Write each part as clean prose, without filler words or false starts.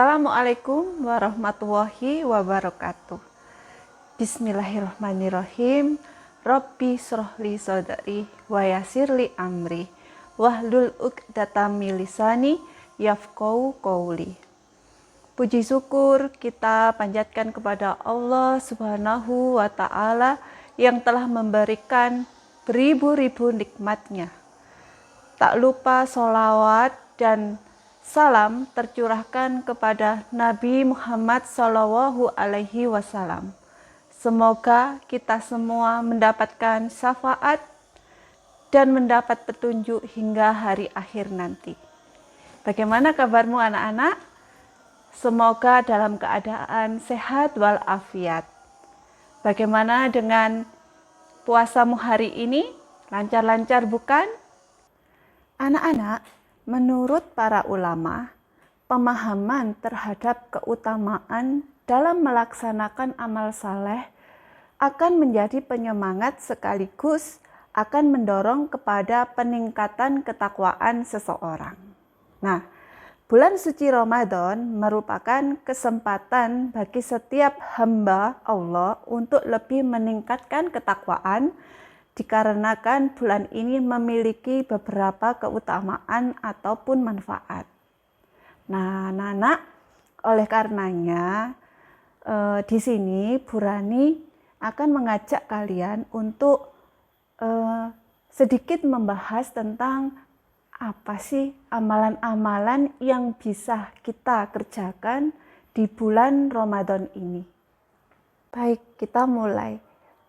Assalamualaikum warahmatullahi wabarakatuh. Bismillahirrahmanirrahim. Rabbi shrahli sadri wa yassirli amri wahlul 'uqdatam min lisani yafqahu qawli. Puji syukur kita panjatkan kepada Allah Subhanahu wa Ta'ala yang telah memberikan beribu-ribu nikmatnya. Tak lupa sholawat dan salam tercurahkan kepada Nabi Muhammad SAW. Semoga kita semua mendapatkan syafaat dan mendapat petunjuk hingga hari akhir nanti. Bagaimana kabarmu anak-anak? Semoga dalam keadaan sehat walafiat. Bagaimana dengan puasamu hari ini? Lancar-lancar bukan? Anak-anak, menurut para ulama, pemahaman terhadap keutamaan dalam melaksanakan amal saleh akan menjadi penyemangat sekaligus akan mendorong kepada peningkatan ketakwaan seseorang. Nah, bulan suci Ramadan merupakan kesempatan bagi setiap hamba Allah untuk lebih meningkatkan ketakwaan dikarenakan bulan ini memiliki beberapa keutamaan ataupun manfaat. Nah, anak-anak, oleh karenanya di sini Bu Rani akan mengajak kalian untuk sedikit membahas tentang apa sih amalan-amalan yang bisa kita kerjakan di bulan Ramadan ini. Baik, kita mulai.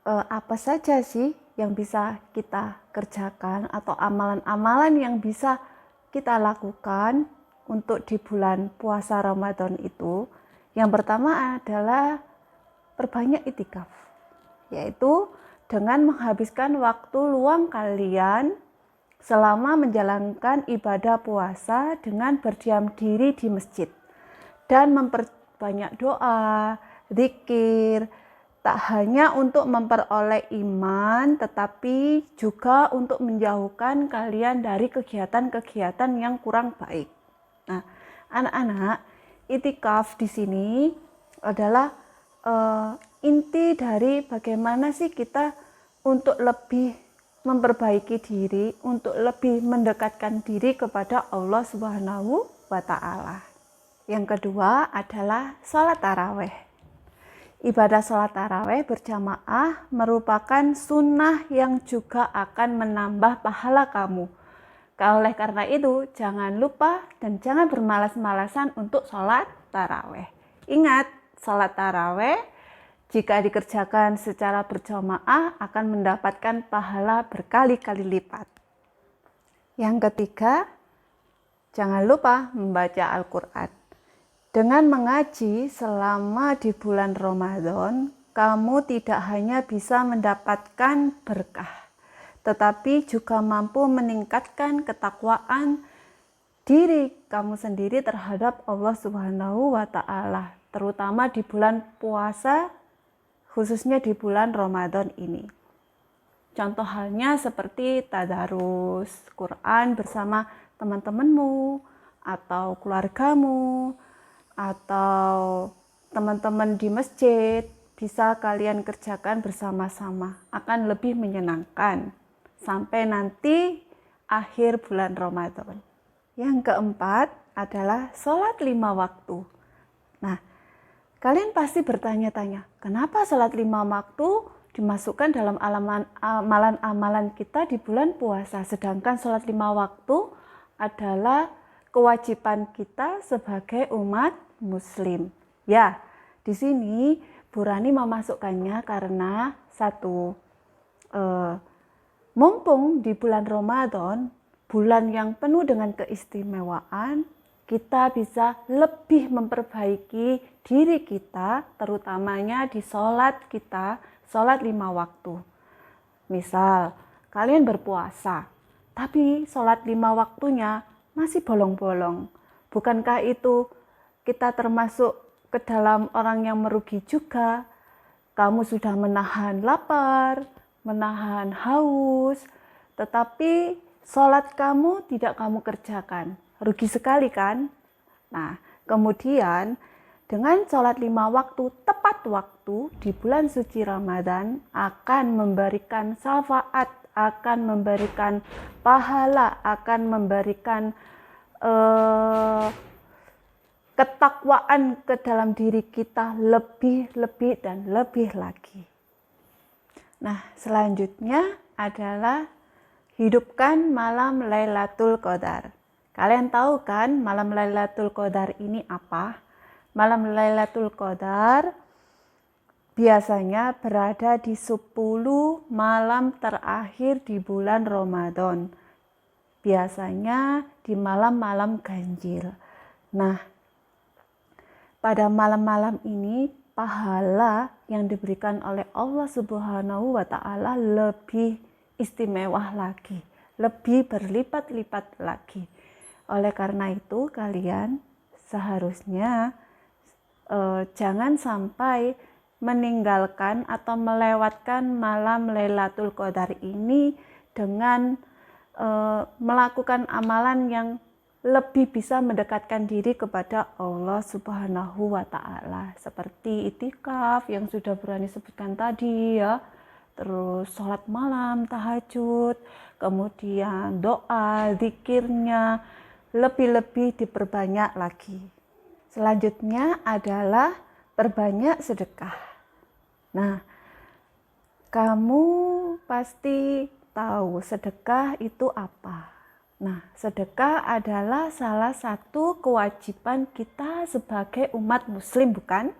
Apa saja sih yang bisa kita kerjakan atau amalan-amalan yang bisa kita lakukan untuk di bulan puasa Ramadan itu? Yang pertama adalah perbanyak itikaf, yaitu dengan menghabiskan waktu luang kalian selama menjalankan ibadah puasa dengan berdiam diri di masjid dan memperbanyak doa, zikir, tak hanya untuk memperoleh iman, tetapi juga untuk menjauhkan kalian dari kegiatan-kegiatan yang kurang baik. Nah, anak-anak, itikaf di sini adalah inti dari bagaimana sih kita untuk lebih memperbaiki diri, untuk lebih mendekatkan diri kepada Allah Subhanahu wa Ta'ala. Yang kedua adalah sholat tarawih. Ibadah sholat tarawih berjamaah merupakan sunnah yang juga akan menambah pahala kamu. Oleh karena itu, jangan lupa dan jangan bermalas-malasan untuk sholat tarawih. Ingat, sholat tarawih jika dikerjakan secara berjamaah akan mendapatkan pahala berkali-kali lipat. Yang ketiga, jangan lupa membaca Al-Quran. Dengan mengaji selama di bulan Ramadan, kamu tidak hanya bisa mendapatkan berkah, tetapi juga mampu meningkatkan ketakwaan diri kamu sendiri terhadap Allah Subhanahu wa Ta'ala, terutama di bulan puasa, khususnya di bulan Ramadan ini. Contoh halnya seperti tadarus Quran bersama teman-temanmu atau keluargamu, atau teman-teman di masjid, bisa kalian kerjakan bersama-sama, akan lebih menyenangkan sampai nanti akhir bulan Ramadan. Yang keempat adalah sholat 5 waktu. Nah, kalian pasti bertanya-tanya, kenapa sholat 5 waktu dimasukkan dalam amalan-amalan kita di bulan puasa, sedangkan sholat 5 waktu adalah kewajiban kita sebagai umat muslim. Ya, di sini Bu Rani memasukkannya karena satu, mumpung di bulan Ramadan, bulan yang penuh dengan keistimewaan, kita bisa lebih memperbaiki diri kita, terutamanya di sholat kita, sholat 5 waktu. Misal, kalian berpuasa, tapi sholat 5 waktunya masih bolong-bolong. Bukankah itu kita termasuk ke dalam orang yang merugi juga? Kamu sudah menahan lapar, menahan haus, tetapi sholat kamu tidak kamu kerjakan. Rugi sekali kan? Nah, Kemudian dengan sholat 5 waktu tepat waktu di bulan suci Ramadan akan memberikan syafaat, akan memberikan pahala, akan memberikan ketakwaan ke dalam diri kita lebih dan lebih lagi. Nah, selanjutnya adalah hidupkan malam Lailatul Qadar. Kalian tahu kan malam Lailatul Qadar ini apa? Malam Lailatul Qadar biasanya berada di 10 malam terakhir di bulan Ramadan. Biasanya di malam-malam ganjil. Nah, pada malam-malam ini pahala yang diberikan oleh Allah Subhanahu wa Ta'ala lebih istimewa lagi, lebih berlipat-lipat lagi. Oleh karena itu kalian seharusnya jangan sampai meninggalkan atau melewatkan malam Lailatul Qadar ini dengan melakukan amalan yang lebih bisa mendekatkan diri kepada Allah Subhanahu wa Ta'ala, seperti itikaf yang sudah Burhani sebutkan tadi ya, terus sholat malam, tahajud, kemudian doa, zikirnya lebih-lebih diperbanyak lagi. Selanjutnya adalah perbanyak sedekah. Nah, kamu pasti tahu sedekah itu apa. Nah, sedekah adalah salah satu kewajiban kita sebagai umat muslim, bukan?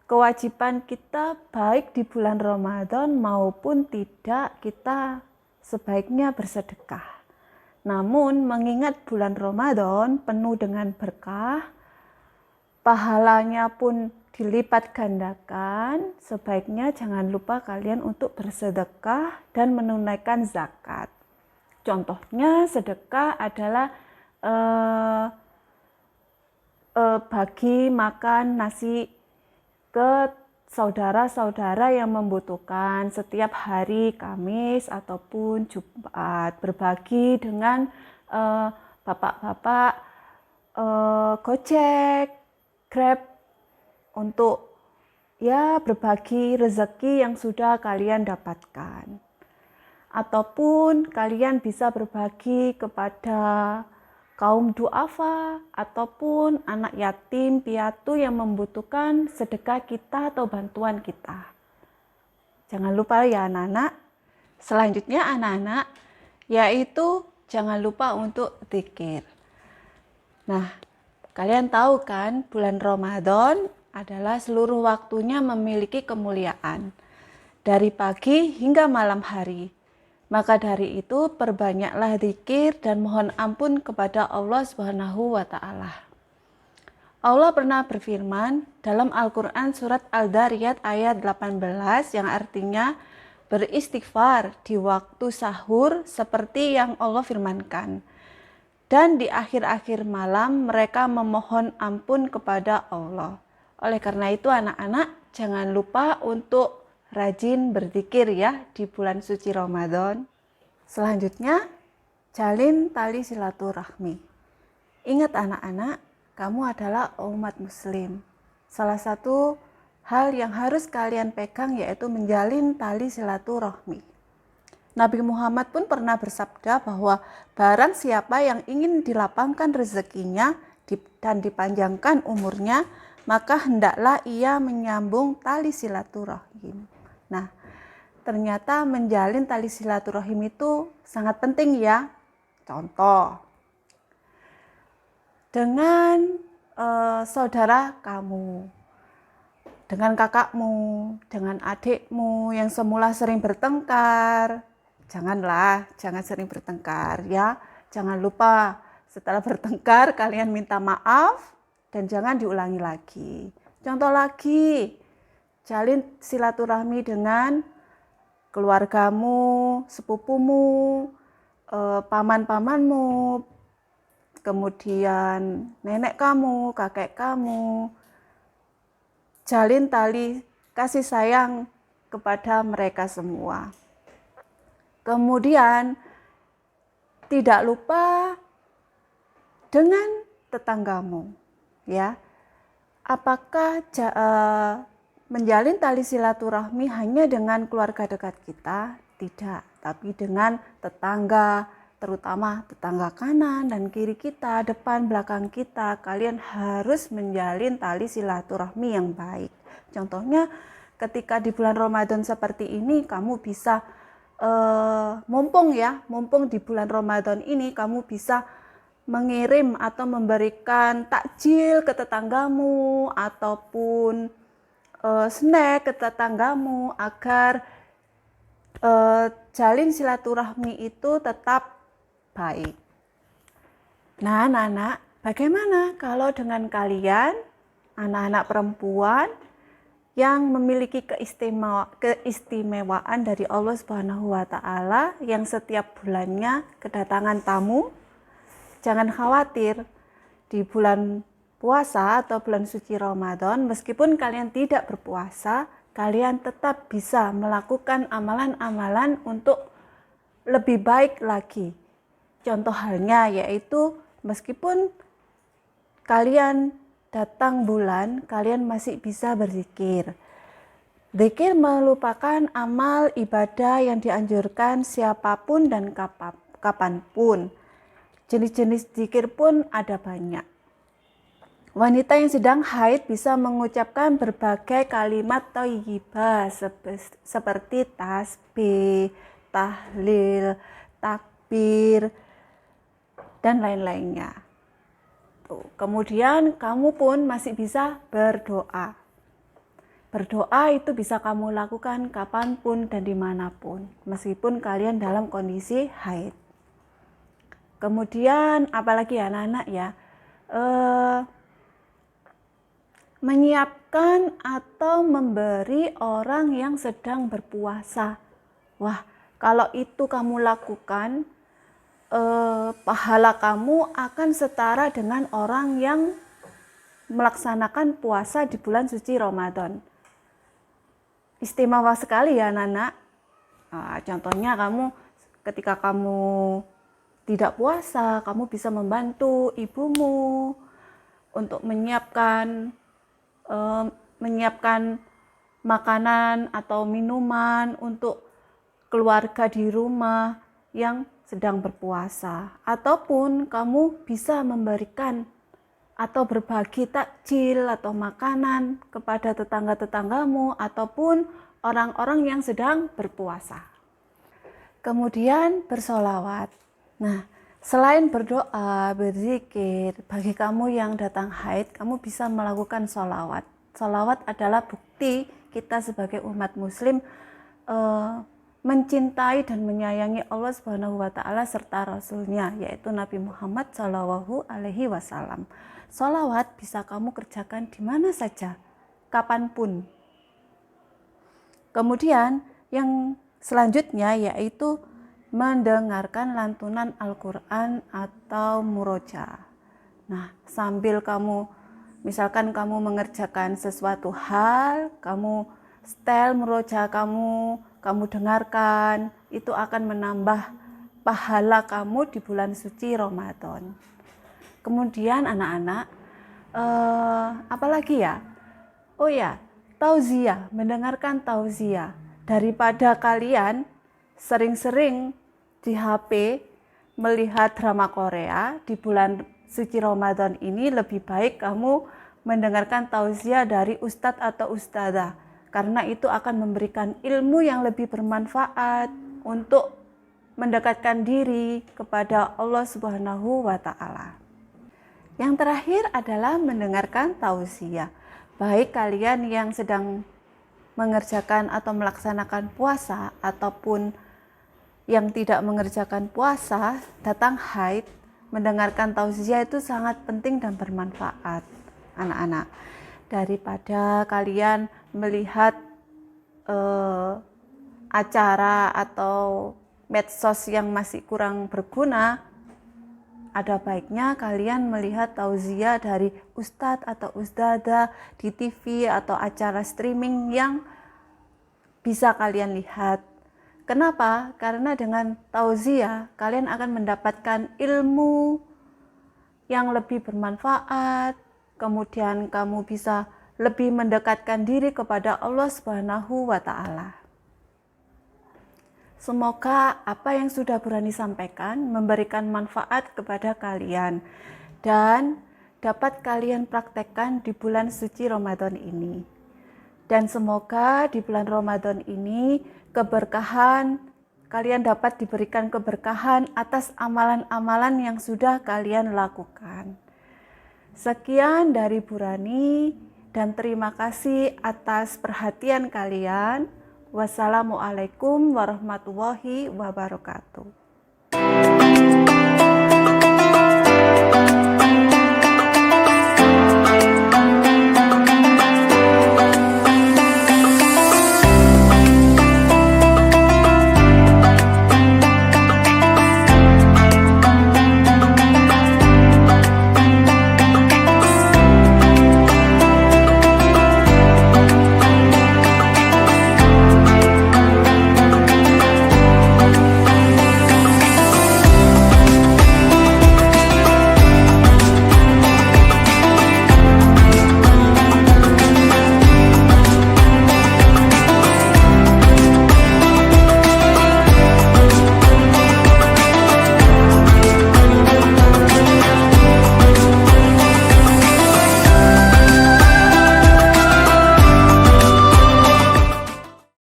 Kewajiban kita baik di bulan Ramadan maupun tidak, kita sebaiknya bersedekah. Namun mengingat bulan Ramadan penuh dengan berkah, pahalanya pun dilipat gandakan, sebaiknya jangan lupa kalian untuk bersedekah dan menunaikan zakat. Contohnya sedekah adalah bagi makan nasi ke saudara-saudara yang membutuhkan setiap hari Kamis ataupun Jumat, berbagi dengan bapak-bapak Gojek, Grab, untuk ya berbagi rezeki yang sudah kalian dapatkan. Ataupun kalian bisa berbagi kepada kaum duafa ataupun anak yatim piatu yang membutuhkan sedekah kita atau bantuan kita. Jangan lupa ya anak-anak. Selanjutnya anak-anak, yaitu jangan lupa untuk zikir. Nah, kalian tahu kan bulan Ramadan adalah seluruh waktunya memiliki kemuliaan dari pagi hingga malam hari. Maka dari itu perbanyaklah zikir dan mohon ampun kepada Allah Subhanahu wa Ta'ala. Allah pernah berfirman dalam Al-Quran surat Al-Dariyat ayat 18 yang artinya beristighfar di waktu sahur seperti yang Allah firmankan. Dan di akhir-akhir malam mereka memohon ampun kepada Allah. Oleh karena itu anak-anak jangan lupa untuk rajin berzikir ya di bulan suci Ramadan. Selanjutnya, jalin tali silaturahmi. Ingat anak-anak, kamu adalah umat muslim. Salah satu hal yang harus kalian pegang yaitu menjalin tali silaturahmi. Nabi Muhammad pun pernah bersabda bahwa barang siapa yang ingin dilapangkan rezekinya dan dipanjangkan umurnya, maka hendaklah ia menyambung tali silaturahim. Nah, ternyata menjalin tali silaturahim itu sangat penting ya. Contoh, dengan saudara kamu, dengan kakakmu, dengan adikmu yang semula sering bertengkar, jangan sering bertengkar ya. Jangan lupa setelah bertengkar kalian minta maaf dan jangan diulangi lagi. Contoh lagi, jalin silaturahmi dengan keluargamu, sepupumu, paman-pamanmu, kemudian nenek kamu, kakek kamu. Jalin tali kasih sayang kepada mereka semua. Kemudian tidak lupa dengan tetanggamu, ya. Apakah menjalin tali silaturahmi hanya dengan keluarga dekat kita? Tidak, tapi dengan tetangga, terutama tetangga kanan dan kiri kita, depan belakang kita. Kalian harus menjalin tali silaturahmi yang baik. Contohnya ketika di bulan Ramadan seperti ini, kamu bisa mumpung di bulan Ramadan ini kamu bisa mengirim atau memberikan takjil ke tetanggamu ataupun snack ke tetanggamu agar jalin silaturahmi itu tetap baik. Nah, anak-anak, bagaimana kalau dengan kalian, anak-anak perempuan yang memiliki keistimewaan dari Allah Subhanahu wa Ta'ala yang setiap bulannya kedatangan tamu? Jangan khawatir, di bulan puasa atau bulan suci Ramadan, meskipun kalian tidak berpuasa, kalian tetap bisa melakukan amalan-amalan untuk lebih baik lagi. Contoh halnya yaitu meskipun kalian datang bulan, kalian masih bisa berzikir. Zikir merupakan amal ibadah yang dianjurkan siapapun dan kapanpun. Jenis-jenis zikir pun ada banyak. Wanita yang sedang haid bisa mengucapkan berbagai kalimat thayyibah seperti tasbih, tahlil, takbir, dan lain-lainnya. Kemudian kamu pun masih bisa berdoa. Berdoa itu bisa kamu lakukan kapanpun dan dimanapun, meskipun kalian dalam kondisi haid. Kemudian apalagi anak-anak ya, menyiapkan atau memberi orang yang sedang berpuasa. Wah, kalau itu kamu lakukan, pahala kamu akan setara dengan orang yang melaksanakan puasa di bulan suci Ramadan. Istimewa sekali ya anak-anak. Contohnya ketika kamu tidak puasa, kamu bisa membantu ibumu untuk menyiapkan makanan atau minuman untuk keluarga di rumah yang sedang berpuasa. Ataupun kamu bisa memberikan atau berbagi takjil atau makanan kepada tetangga-tetanggamu ataupun orang-orang yang sedang berpuasa. Kemudian bersolawat. Nah, selain berdoa, berzikir, bagi kamu yang datang haid, kamu bisa melakukan sholawat. Sholawat adalah bukti kita sebagai umat muslim mencintai dan menyayangi Allah Subhanahu wa Ta'ala serta Rasulnya, yaitu Nabi Muhammad Shallallahu Alaihi Wasallam. Sholawat bisa kamu kerjakan di mana saja, kapanpun. Kemudian yang selanjutnya yaitu mendengarkan lantunan Al-Quran atau murojaah. Nah, sambil misalkan kamu mengerjakan sesuatu hal, kamu setel murojaah kamu dengarkan, itu akan menambah pahala kamu di bulan suci Ramadan. Kemudian anak-anak, apalagi ya? Oh ya, tauziah, mendengarkan tauziah. Daripada kalian sering-sering di HP melihat drama Korea di bulan suci Ramadan ini, lebih baik kamu mendengarkan tausiah dari ustadz atau ustadzah, karena itu akan memberikan ilmu yang lebih bermanfaat untuk mendekatkan diri kepada Allah Subhanahu wa Ta'ala. Yang terakhir adalah mendengarkan tausiah. Baik kalian yang sedang mengerjakan atau melaksanakan puasa ataupun yang tidak mengerjakan puasa, datang haid, mendengarkan tausiah itu sangat penting dan bermanfaat, anak-anak. Daripada kalian melihat acara atau medsos yang masih kurang berguna, ada baiknya kalian melihat tausiah dari ustadz atau ustadzah di TV atau acara streaming yang bisa kalian lihat. Kenapa? Karena dengan tausiah kalian akan mendapatkan ilmu yang lebih bermanfaat, kemudian kamu bisa lebih mendekatkan diri kepada Allah Subhanahu wa Ta'ala. Semoga apa yang sudah Burani sampaikan memberikan manfaat kepada kalian dan dapat kalian praktekkan di bulan suci Ramadan ini. Dan semoga di bulan Ramadan ini keberkahan, kalian dapat diberikan keberkahan atas amalan-amalan yang sudah kalian lakukan. Sekian dari Burani dan terima kasih atas perhatian kalian. Wassalamualaikum warahmatullahi wabarakatuh.